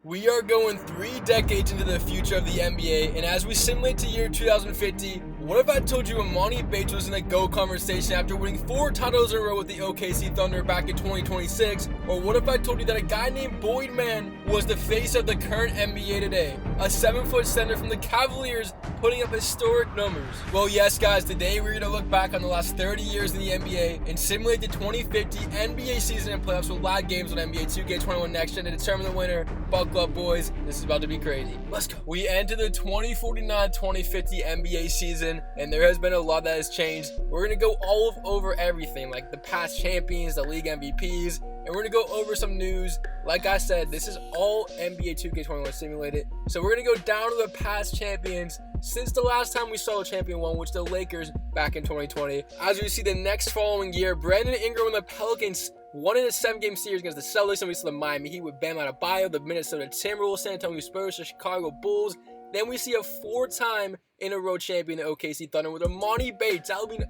We are going 3 decades into the future of the NBA, and as we simulate to year 2050, what if I told you Emoni Bates was in a GOAT conversation after winning 4 titles in a row with the OKC Thunder back in 2026? Or what if I told you that a guy named Boyd Mann was the face of the current NBA today? A 7-foot center from the Cavaliers putting up historic numbers. Well, yes guys, today we're going to look back on the last 30 years in the NBA and simulate the 2050 NBA season and playoffs with live games on NBA 2K21 Next Gen to determine the winner. Buckle up, boys. This is about to be crazy. Let's go. We enter the 2049-2050 NBA season, and there has been a lot that has changed. We're going to go all over everything, like the past champions, the league MVPs, and we're going to go over some news. Like I said, this is all NBA 2K21 simulated. So we're going to go down to the past champions since the last time we saw a champion won, which the Lakers back in 2020. As we see the next following year, Brandon Ingram and the Pelicans won in a 7-game series against the Celtics, and we saw the Miami Heat with Bam Adebayo, the Minnesota Timberwolves, San Antonio Spurs, the Chicago Bulls. Then we see a 4-time in a row champion, the OKC Thunder, with Emoni Bates. When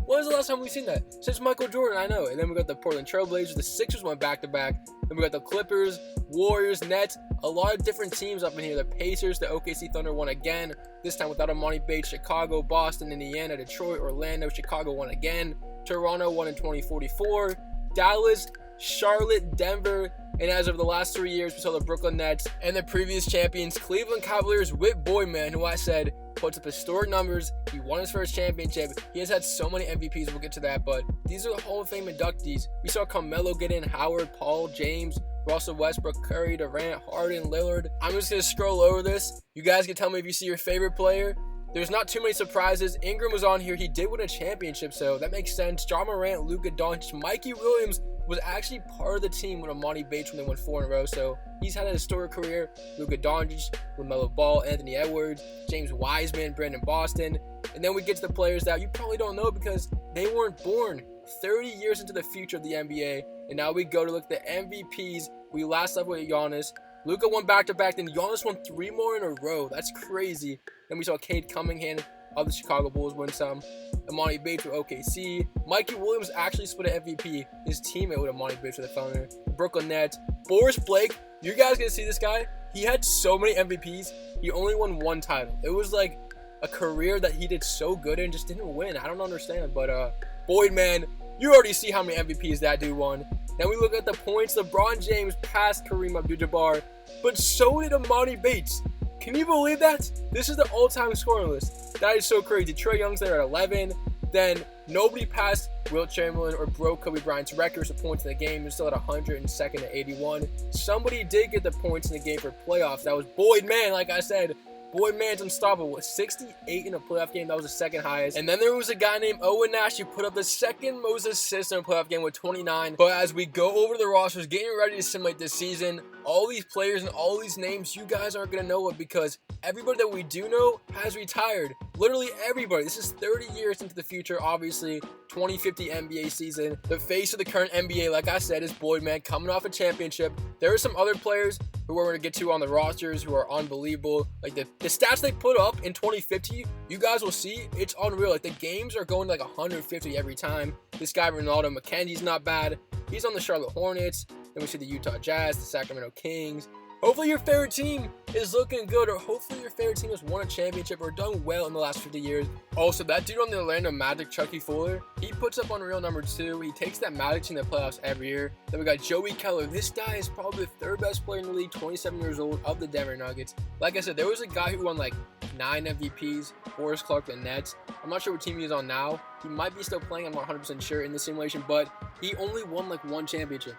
was the last time we've seen that? Since Michael Jordan, I know. And then we got the Portland Trailblazers, the Sixers went back-to-back. Then we got the Clippers, Warriors, Nets, a lot of different teams up in here. The Pacers, the OKC Thunder won again, this time without Emoni Bates. Chicago, Boston, Indiana, Detroit, Orlando, Chicago won again. Toronto won in 2044. Dallas, Charlotte, Denver, and as of the last 3 years, we saw the Brooklyn Nets and the previous champions, Cleveland Cavaliers with Boyd Mann, who I said puts up historic numbers. He won his first championship. He has had so many MVPs, we'll get to that, but these are the Hall of Fame inductees. We saw Carmelo get in, Howard, Paul, James, Russell Westbrook, Curry, Durant, Harden, Lillard. I'm just going to scroll over this. You guys can tell me if you see your favorite player. There's not too many surprises. Ingram was on here. He did win a championship, so that makes sense. Ja Morant, Luka Doncic, Mikey Williams was actually part of the team with Emoni Bates when they won 4 in a row, so he's had a historic career. Luka Doncic, LaMelo Ball, Anthony Edwards, James Wiseman, Brandon Boston. And then we get to the players that you probably don't know because they weren't born 30 years into the future of the NBA. And now we go to look at the MVPs. We last left with Giannis. Luka won back-to-back, then Giannis won 3 more in a row. That's crazy. Then we saw Cade Cunningham of the Chicago Bulls win some. Emoni Bates with OKC. Mikey Williams actually split an MVP. His teammate with Emoni Bates with the Thunder. The Brooklyn Nets. Boris Blake. You guys gonna see this guy? He had so many MVPs. He only won 1 title. It was like a career that he did so good and just didn't win. I don't understand. But Boyd Mann, you already see how many MVPs that dude won. Then we look at the points. LeBron James passed Kareem Abdul-Jabbar, but so did Emoni Bates. Can you believe that? This is the all-time scoring list. That is so crazy. Trae Young's there at 11. Then nobody passed Wilt Chamberlain or broke Kobe Bryant's records for points in the game. He's still at 102nd at 81. Somebody did get the points in the game for playoffs. That was Boyd Mann, like I said. Boyd Mann's unstoppable. 68 in a playoff game. That was the second highest. And then there was a guy named Owen Nash who put up the second most assists in a playoff game with 29. But as we go over the rosters, getting ready to simulate this season, all these players and all these names, you guys aren't going to know it because everybody that we do know has retired. Literally everybody. This is 30 years into the future, obviously. 2050 NBA season. The face of the current NBA, like I said, is Boyd Mann coming off a championship. There are some other players who we're going to get to on the rosters who are unbelievable. Like the stats they put up in 2050, you guys will see, it's unreal. Like the games are going like 150 every time. This guy, Ronaldo McKenzie's not bad. He's on the Charlotte Hornets. Then we see the Utah Jazz, the Sacramento Kings. Hopefully your favorite team is looking good, or hopefully your favorite team has won a championship or done well in the last 50 years. Also, that dude on the Orlando Magic, Chucky Fuller, he puts up unreal number 2. He takes that Magic team to the playoffs every year. Then we got Joey Keller. This guy is probably the 3rd best player in the league, 27 years old, of the Denver Nuggets. Like I said, there was a guy who won like 9 MVPs, Boris Clark, the Nets. I'm not sure what team he's on now. He might be still playing, I'm not 100% sure in the simulation, but he only won like 1 championship.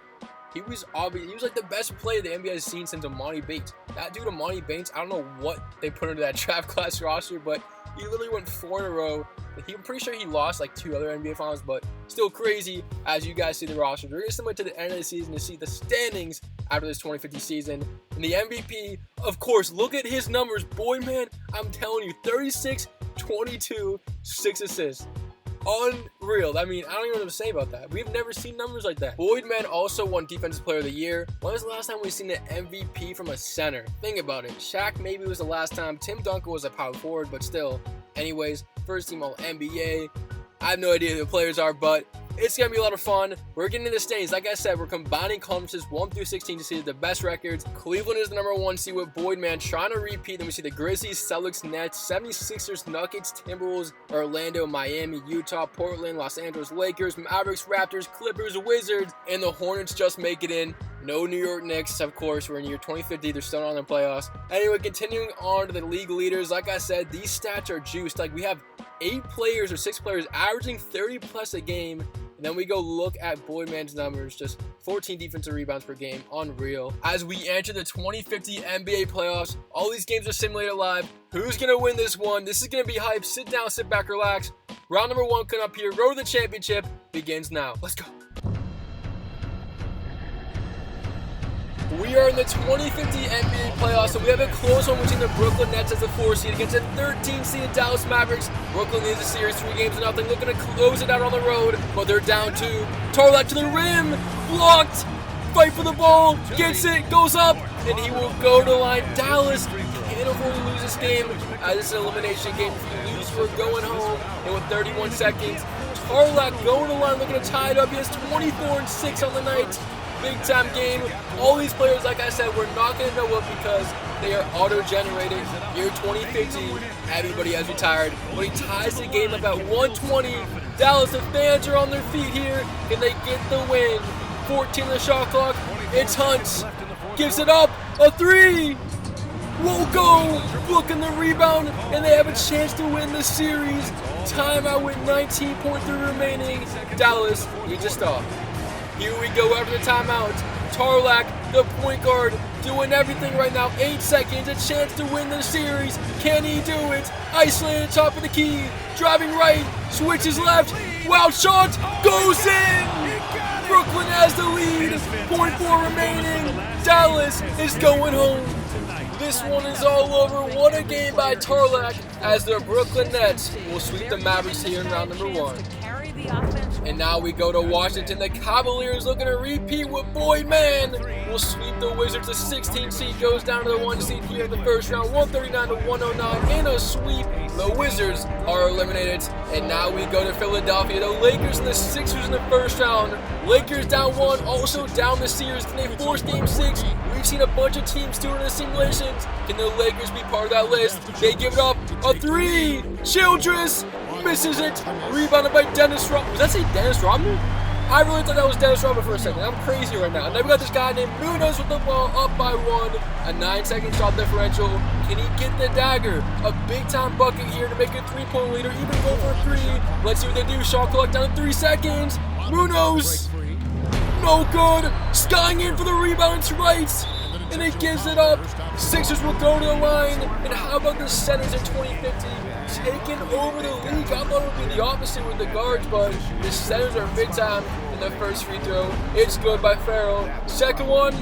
He was like the best player the NBA has seen since Emoni Bates. That dude, Emoni Bates, I don't know what they put into that draft class roster, but he literally went 4 in a row. I'm pretty sure he lost like 2 other NBA finals, but still crazy as you guys see the roster. We're going to simulate to the end of the season to see the standings after this 2050 season. And the MVP, of course, look at his numbers. Boyd Mann, I'm telling you, 36, 22, 6 assists. Unreal. I mean, I don't even know what to say about that. We've never seen numbers like that. Boyd Mann also won Defensive Player of the Year. When was the last time we've seen an MVP from a center? Think about it. Shaq maybe was the last time. Tim Duncan was a power forward, but still. Anyways, first team All NBA. I have no idea who the players are, but It's going to be a lot of fun. We're getting into the standings. Like I said, we're combining conferences 1 through 16 to see the best records. Cleveland is the number 1 seed with Boyd Man trying to repeat. Then we see the Grizzlies, Celtics, Nets, 76ers, Nuggets, Timberwolves, Orlando, Miami, Utah, Portland, Los Angeles, Lakers, Mavericks, Raptors, Clippers, Wizards, and the Hornets just make it in. No New York Knicks, of course. We're in year 2050. They're still not in the playoffs. Anyway, continuing on to the league leaders. Like I said, these stats are juiced. Like, we have 8 players or 6 players averaging 30 plus a game. And then we go look at Boyd Man's numbers, just 14 defensive rebounds per game, unreal. As we enter the 2050 NBA playoffs, all these games are simulated live. Who's going to win this one? This is going to be hype. Sit down, sit back, relax. Round number 1 coming up here. Road to the championship begins now. Let's go. We are in the 2050 NBA playoffs, so we have a close one between the Brooklyn Nets as the 4 seed against the 13 seed Dallas Mavericks. Brooklyn leads the series 3-0, looking to close it out on the road, but they're down 2. Tarlac to the rim, blocked, fight for the ball, gets it, goes up, and he will go to the line. Dallas can't afford to lose this game, as it's an elimination game. If you lose, we're going home, and with 31 seconds, Tarlac going to the line, looking to tie it up. He has 24-6 on the night. Big time game. All these players, like I said, we're not going to know what because they are auto-generated. Year 2050, everybody has retired. But he ties the game up at 120. Dallas, the fans are on their feet here. Can they get the win? 14 on the shot clock. It's Hunt. Gives it up. A 3. Won't go. Blocking the rebound. And they have a chance to win the series. Timeout with 19.3 remaining. Dallas, you just stop. Here we go after the timeout. Tarlac, the point guard, doing everything right now. 8 seconds, a chance to win the series. Can he do it? Isolated top of the key. Driving right, switches left. Wild shot, goes in! Brooklyn has the lead. 0.4 remaining. Dallas is going home. This one is all over. What a game by Tarlac as the Brooklyn Nets will sweep the Mavericks here in round number 1. And now we go to Washington. The Cavaliers looking to repeat with Boyd Man. Will sweep the Wizards. The 16 seed goes down to the 1 seed here in the first round. 139-109 in a sweep. The Wizards are eliminated. And now we go to Philadelphia. The Lakers and the Sixers in the first round. Lakers down 1, also down the series. Can they force game 6? We've seen a bunch of teams do it in the simulations. Can the Lakers be part of that list? They give it up. A 3. Childress misses it. Rebounded by Dennis Rodman. Was that say Dennis Rodman? I really thought that was Dennis Rodman for a second. I'm crazy right now. And then we got this guy named Munoz with the ball, up by 1. A 9-second shot differential. Can he get the dagger? A big-time bucket here to make a 3-point leader. Even go for a 3. Let's see what they do. Shot clock down to 3 seconds. Munoz. No good. Skying in for the rebound. It's right. And he gives it up. Sixers will go to the line. And how about the centers in 2050? Taking over the league. I thought it would be the opposite with the guards, but the centers are big time in the first free throw. It's good by Farrell. Second one,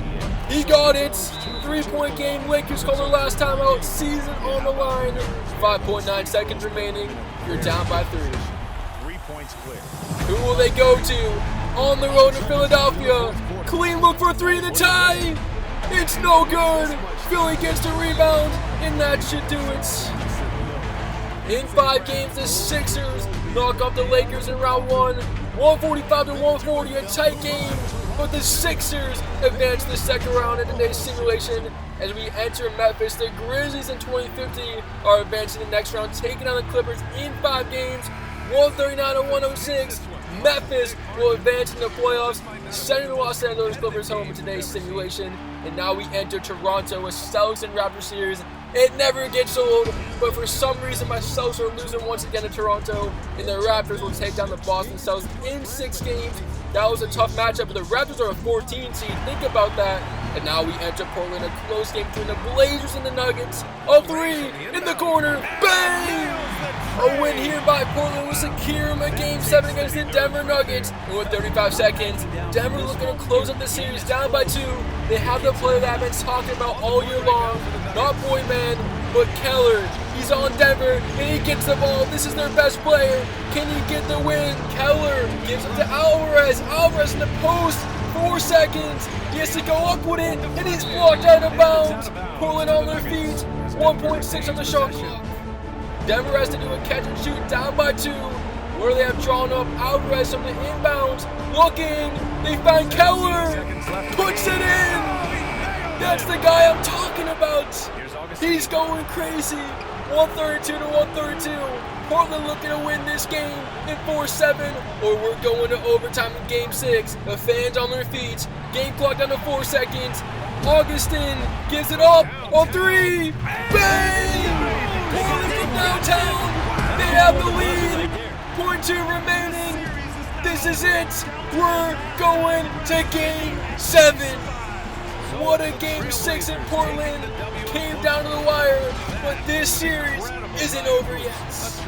he got it. 3-point game. Lakers call their last time out. Season on the line. 5.9 seconds remaining. You're down by 3. 3 points clear. Who will they go to? On the road to Philadelphia. Clean look for a 3 to tie. It's no good. Philly gets the rebound, and that should do it. In 5 games, the Sixers knock off the Lakers in round 1. 145-140, a tight game. But the Sixers advance to the second round in today's simulation. As we enter Memphis, the Grizzlies in 2050 are advancing the next round, taking on the Clippers in 5 games. 139-106. Memphis will advance in the playoffs, sending the Los Angeles Clippers home in today's simulation. And now we enter Toronto, a Celtics and Raptors series. It never gets old, but for some reason my Celtics are losing once again to Toronto, and the Raptors will take down the Boston Celtics in 6 games. That was a tough matchup, but the Raptors are a 14 seed. Think about that. And now we enter Portland, a close game between the Blazers and the Nuggets. A 3 in the corner. Bang! A win here by Portland will secure them a Game 7 against the Denver Nuggets. And with 35 seconds, Denver looking to close up the series down by 2. They have the player that I've been talking about all year long. Not Boyd Man, but Keller. He's on Denver, and he gets the ball. This is their best player. Can he get the win? Keller gives it to Alvarez. Alvarez in the post. 4 seconds. He has to go up with it, and he's blocked out of bounds. Portland on their feet. 1.6 on the shot clock. Denver has to do a catch and shoot down by 2. where they have drawn up Alvarez from the inbounds. Looking, they find Keller, puts it in. That's the guy I'm talking about. He's going crazy. 132 to 132. Portland looking to win this game in 4-7, or we're going to overtime in Game 6. The fans on their feet. Game clock down to 4 seconds. Augustin gives it up on 3. Bang! Portland from downtown. They have the lead. 0.2 remaining. This is it. We're going to Game 7. What a Game 6 in Portland. Came down to the wire, but this series isn't over yet.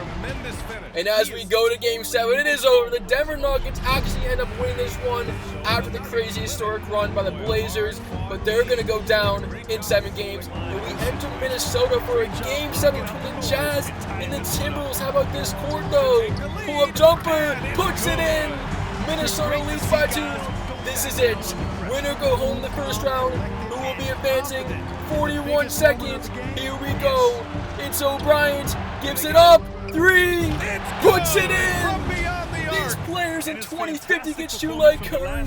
And as we go to Game 7, it is over. The Denver Nuggets actually end up winning this one after the crazy historic run by the Blazers, but they're going to go down in 7 games. And we enter Minnesota for a Game 7 between the Jazz and the Timberwolves. How about this court, though? Pull-up jumper, puts it in. Minnesota leads by 2. This is it. Winner go home the first round. Who will be advancing? 41 seconds. Here we go. It's O'Brien. Gives it up. 3. Puts it in. These players in 2050 get shoot like Curry.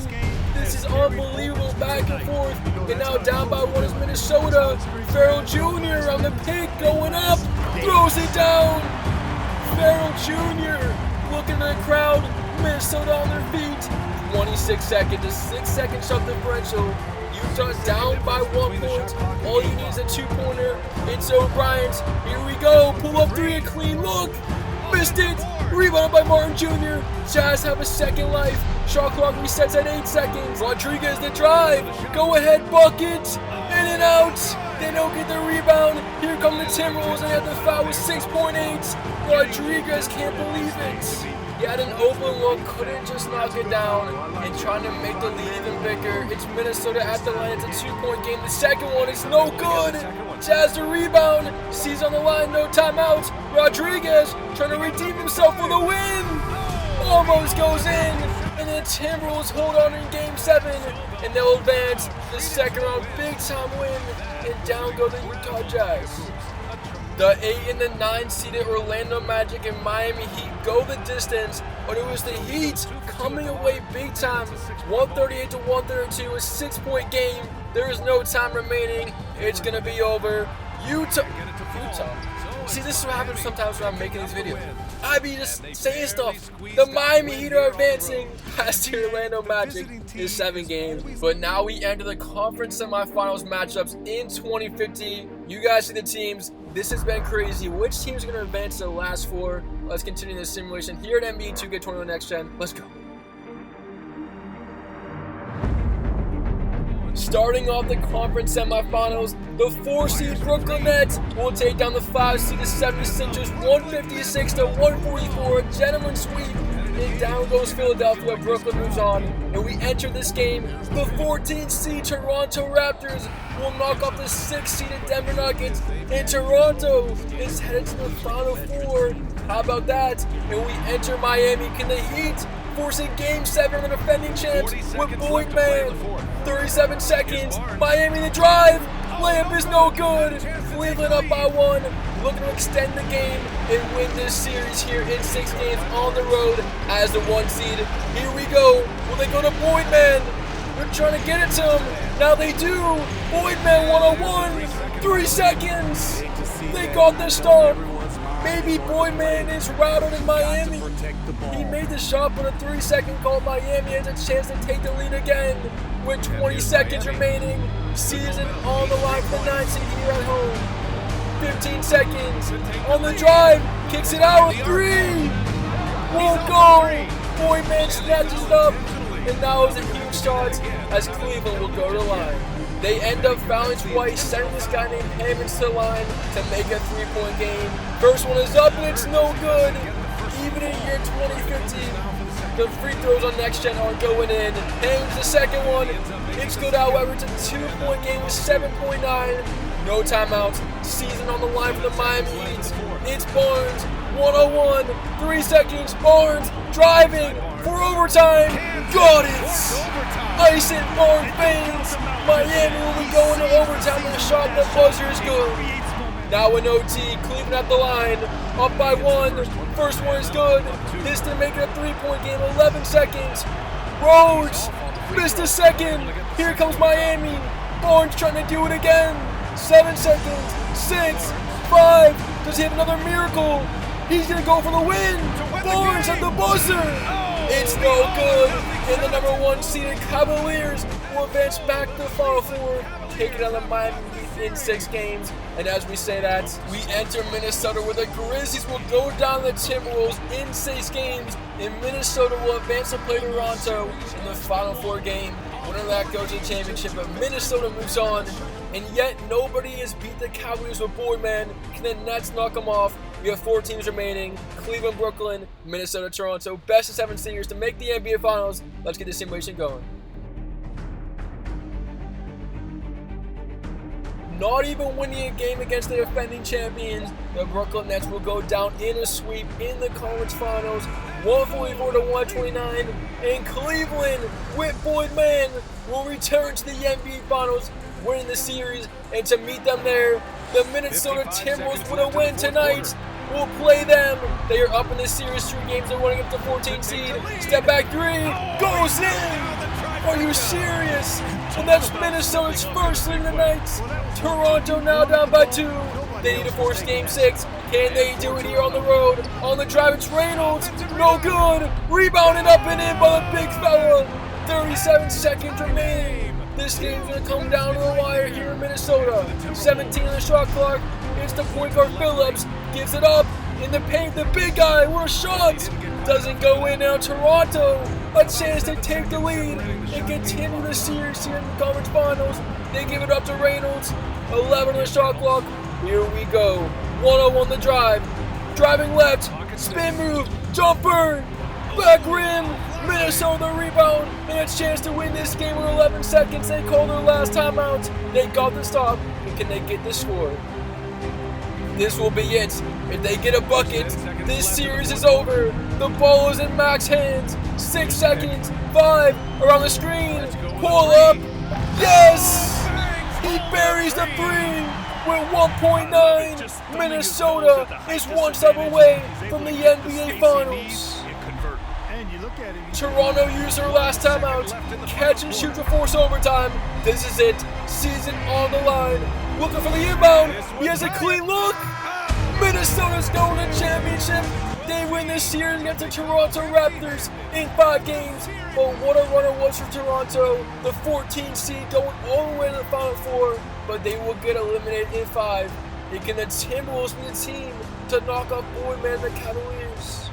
This is unbelievable back and forth. And now down by 1 is Minnesota. Farrell Jr. on the pick going up. Throws it down. Farrell Jr. looking at the crowd. Minnesota on their feet. 26 seconds, a 6-second shot differential. Utah down by 1 point. All you need is a 2-pointer. It's O'Brien's. Here we go. Pull up 3, a clean look. Missed it. Rebounded by Martin Jr. Jazz have a second life. Shot clock resets at 8 seconds. Rodriguez the drive. Go ahead bucket. In and out. They don't get the rebound. Here come the Timberwolves. They have the foul with 6.8. Rodriguez can't believe it. He had an open look, couldn't just knock it down, and trying to make the lead even bigger. It's Minnesota at the line. It's a 2-point game. The second one is no good. Jazz the rebound. Sees on the line, no timeouts. Rodriguez trying to redeem himself for the win. Almost goes in, and the Timberwolves hold on in Game 7, and they'll advance the second round. Big time win, and down go the Utah Jazz. The 8 and the 9 seeded Orlando Magic and Miami Heat go the distance, but it was the Heat coming away big time. 138 to 132, a 6-point game. There is no time remaining. It's going to be over. Utah. See, this is what happens sometimes when I'm making these videos. I be just saying stuff. The Miami Heat are advancing past the Orlando Magic in 7 games. But now we enter the conference semifinals matchups in 2050. You guys see the teams. This has been crazy. Which teams are going to advance to the last 4? Let's continue this simulation here at NBA 2K21 Next Gen. Let's go. Starting off the conference semifinals, the 4-seed Brooklyn Nets will take down the 5-seed 76ers 156 to 144, a gentleman sweep. And down goes Philadelphia. Brooklyn moves on, and we enter this game. The 14-seed Toronto Raptors will knock off the 6-seeded Denver Nuggets, and Toronto is headed to the Final 4. How about that? And we enter Miami. Can the Heat force a Game 7 of the defending champs with Boyd Man? 37 seconds. Miami the drive. Layup is no good. Cleveland up by 1. Looking to extend the game and win this series here in 6 games on the road as the 1 seed. Here we go. Will they go to Boyd Man? They're trying to get it to him. Now they do. Boyd Man 101. 3 seconds. They got the stop. Maybe Boyd Man is routed in Miami. He made the shot, but a 3-second call. Miami has a chance to take the lead again with 20 seconds remaining. Season on the line for the 9 seed here at home. 15 seconds on the drive, kicks it out with 3. Won't go. Boyd Man snatches it up, and now is a huge shot as Cleveland will go to the line. They end up fouling twice, sending this guy named Hammonds to the line to make a 3-point game. First one is up, and it's no good. Even in year 2015, the free throws on Next Gen aren't going in. Hammonds the second one. It's good, however. It's a 2-point game with 7.9. No timeouts. Season on the line for the Miami Heat. It's Barnes. 101. 3 seconds. Barnes driving for overtime. Got it. Ice it. Barnes fades. Miami will be going to overtime with a shot. The buzzer is good. Now in OT, Cleveland at the line, up by 1. First one is good. This to make it a 3-point game, 11 seconds. Rhodes missed a second. Here comes Miami. Barnes trying to do it again. 7 seconds. 6, 5. Does he have another miracle? He's going to go for the win. Barnes at the buzzer. It's no good. And the number 1 seeded Cavaliers will advance back to the Final Four, taking on the Miami Heat in 6 games. And as we say that, we enter Minnesota, where the Grizzlies will go down the Timberwolves in 6 games, and Minnesota will advance to play Toronto in the Final Four game. Winner of that goes to the championship, but Minnesota moves on. And yet nobody has beat the Cavaliers with Boardman. Can the Nets knock them off? We have 4 teams remaining: Cleveland, Brooklyn, Minnesota, Toronto. Best of 7 seniors to make the NBA Finals. Let's get the simulation going. Not even winning a game against the defending champions, the Brooklyn Nets will go down in a sweep in the conference finals, 144 to 129, and Cleveland with Boydman will return to the NBA Finals, winning the series. And to meet them there, the Minnesota Timberwolves with a win tonight will play them. They are up in this series 3 games. They're running up to 14 seed. Step back 3 goes in. Are you serious? And that's Minnesota's first win of the night. Toronto now down by 2. They need to force game 6. Can they do it here on the road? On the drive, it's Reynolds. No good. Rebounded up and in by the big fella. 37 seconds remaining. This game's going to come down to the wire here in Minnesota. 17 on the shot clock. It's the point guard Phillips. Gives it up in the paint. The big guy. What a shot. Doesn't go in now. Toronto, a chance to take the lead and continue the series here in the conference finals. They give it up to Reynolds. 11 on the shot clock. Here we go. 1-0 the drive. Driving left. Spin move. Jumper. Back rim. Minnesota the rebound and a chance to win this game with 11 seconds. They call their last timeout. They got the stop. And can they get the score? This will be it. If they get a bucket, this series is over. The ball is in Mac's hands. 6 seconds. 5 around the screen. Pull up. Yes! He buries the 3 with 1.9. Minnesota is 1 step away from the NBA Finals. Toronto used their last timeout. Catch and shoot to force overtime. This is it. Season on the line. Looking for the inbound. He has a clean look. Minnesota's going to championship. They win this series against the Toronto Raptors in 5 games. But what a run it was for Toronto. The 14 seed going all the way to the Final Four. But they will get eliminated in 5. And can the Timberwolves be the team to knock off Boardman and the Cavaliers?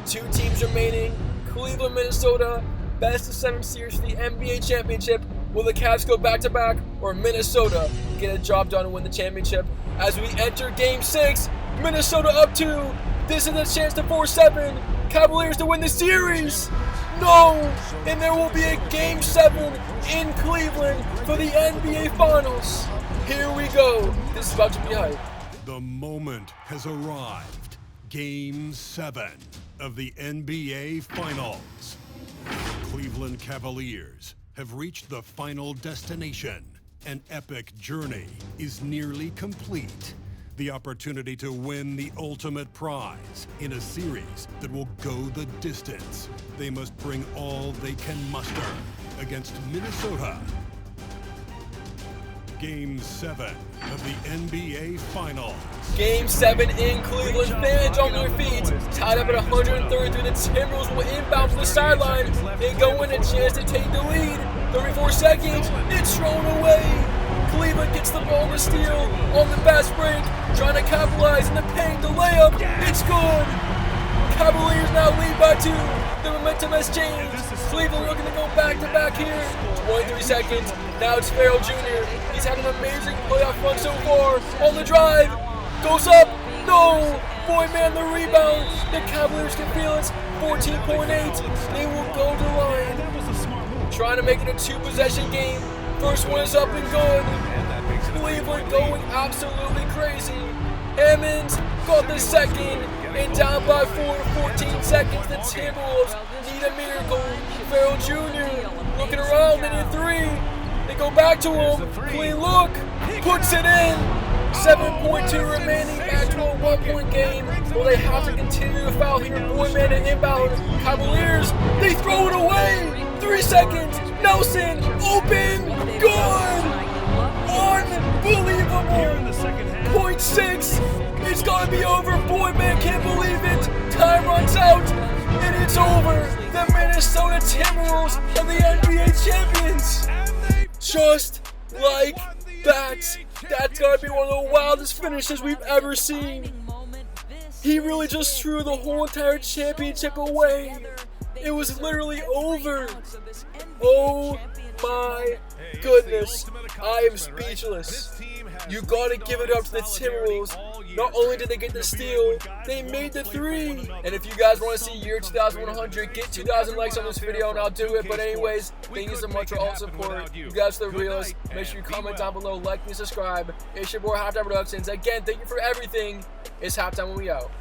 2 teams remaining. Cleveland, Minnesota, best of 7 series for the NBA championship. Will the Cavs go back-to-back, or Minnesota get a job done and win the championship? As we enter Game 6, Minnesota up 2. This is a chance to force 7. Cavaliers to win the series. No! And there will be a Game 7 in Cleveland for the NBA Finals. Here we go. This is about to be hype. The moment has arrived. Game 7 of the NBA Finals. Cleveland Cavaliers have reached the final destination. An epic journey is nearly complete. The opportunity to win the ultimate prize in a series that will go the distance. They must bring all they can muster against Minnesota. Game 7 of the NBA Finals. Game 7 in Cleveland. Fans on their feet. Tied up at 133. The Timberwolves will inbound from the sideline and go in a chance to take the lead. 34 seconds. It's thrown away. Cleveland gets the ball to steal on the fast break. Trying to capitalize in the paint. The layup. It's good. Cavaliers now lead by 2. The momentum has changed. Cleveland looking to go back-to-back here. 23 seconds. Now it's Farrell Jr. He's had an amazing playoff run so far. On the drive. Goes up. No. Boydman the rebound. The Cavaliers can feel it. 14.8. They will go to the line. Trying to make it a 2-possession game. First one is up and good. Cleveland going absolutely crazy. Hammonds got the second. And down by 4, 14 seconds. The Timberwolves need a miracle. Farrell Jr. looking around and in 3. They go back to him. Clean look. Puts it in. 7.2 remaining, back to a 1-point game. Will they have to continue to foul here? Boyman and inbound. Cavaliers, they throw it away. 3 seconds. Nelson, open, good. Unbelievable. 0.6. It's gotta be over. Boyman can't believe it. Time runs out, and it's over. The Minnesota Timberwolves are the NBA champions. Just like that. That's gotta be one of the wildest finishes we've ever seen. He really just threw the whole entire championship away. It was literally over. Oh my goodness. I am speechless. You gotta give it up to the Timberwolves. Not only did they get the steal, they made the 3. And if you guys want to see year 2100, get 2,000 likes on this video and I'll do it. But anyways, thank you so much for all the support. You guys are the realest. Make sure you comment down below, like and subscribe. It's your boy Halftime Productions. Again, thank you for everything. It's halftime when we out.